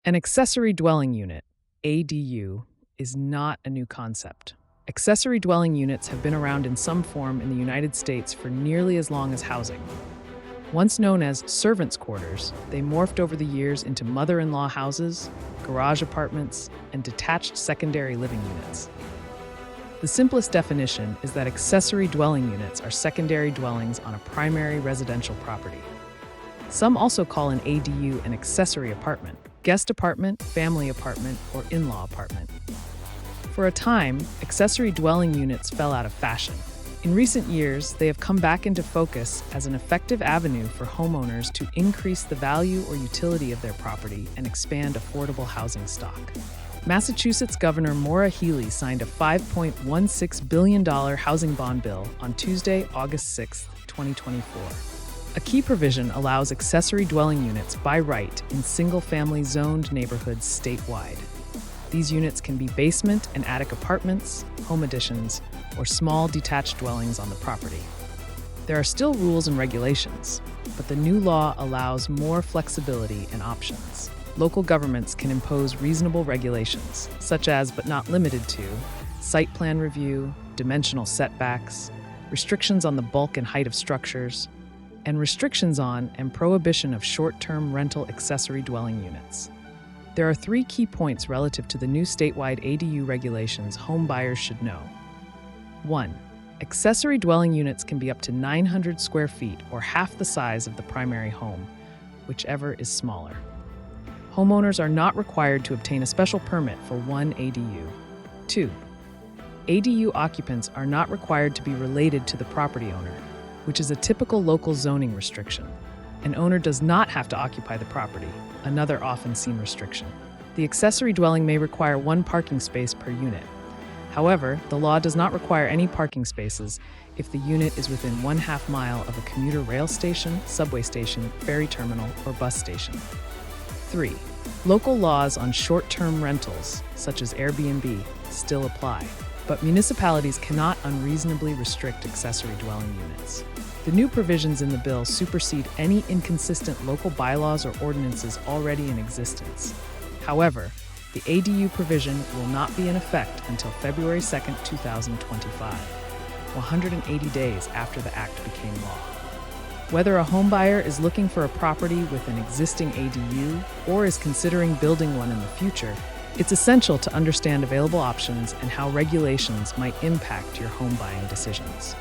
An accessory dwelling unit, ADU, is not a new concept. Accessory dwelling units have been around in some form in the United States for nearly as long as housing. Once known as servants' quarters, they morphed over the years into mother-in-law houses, garage apartments, and detached secondary living units. The simplest definition is that accessory dwelling units are secondary dwellings on a primary residential property. Some also call an ADU an accessory apartment, guest apartment, family apartment, or in-law apartment. For a time, accessory dwelling units fell out of fashion. In recent years, they have come back into focus as an effective avenue for homeowners to increase the value or utility of their property and expand affordable housing stock. Massachusetts Governor Maura Healey signed a $5.16 billion housing bond bill on Tuesday, August 6, 2024. A key provision allows accessory dwelling units by right in single-family zoned neighborhoods statewide. These units can be basement and attic apartments, home additions, or small detached dwellings on the property. There are still rules and regulations, but the new law allows more flexibility and options. Local governments can impose reasonable regulations, such as, but not limited to, site plan review, dimensional setbacks, restrictions on the bulk and height of structures, and restrictions on and prohibition of short-term rental accessory dwelling units. There are 3 key points relative to the new statewide ADU regulations home buyers should know. 1. Accessory dwelling units can be up to 900 square feet or half the size of the primary home, whichever is smaller. Homeowners are not required to obtain a special permit for one ADU. 2. ADU occupants are not required to be related to the property owner, which is a typical local zoning restriction. An owner does not have to occupy the property, another often seen restriction. The accessory dwelling may require 1 parking space per unit. However, the law does not require any parking spaces if the unit is within 1/2 mile of a commuter rail station, subway station, ferry terminal, or bus station. 3. Local laws on short-term rentals, such as Airbnb, still apply, but municipalities cannot unreasonably restrict accessory dwelling units. The new provisions in the bill supersede any inconsistent local bylaws or ordinances already in existence. However, the ADU provision will not be in effect until February 2, 2025, 180 days after the act became law. Whether a homebuyer is looking for a property with an existing ADU or is considering building one in the future, it's essential to understand available options and how regulations might impact your home buying decisions.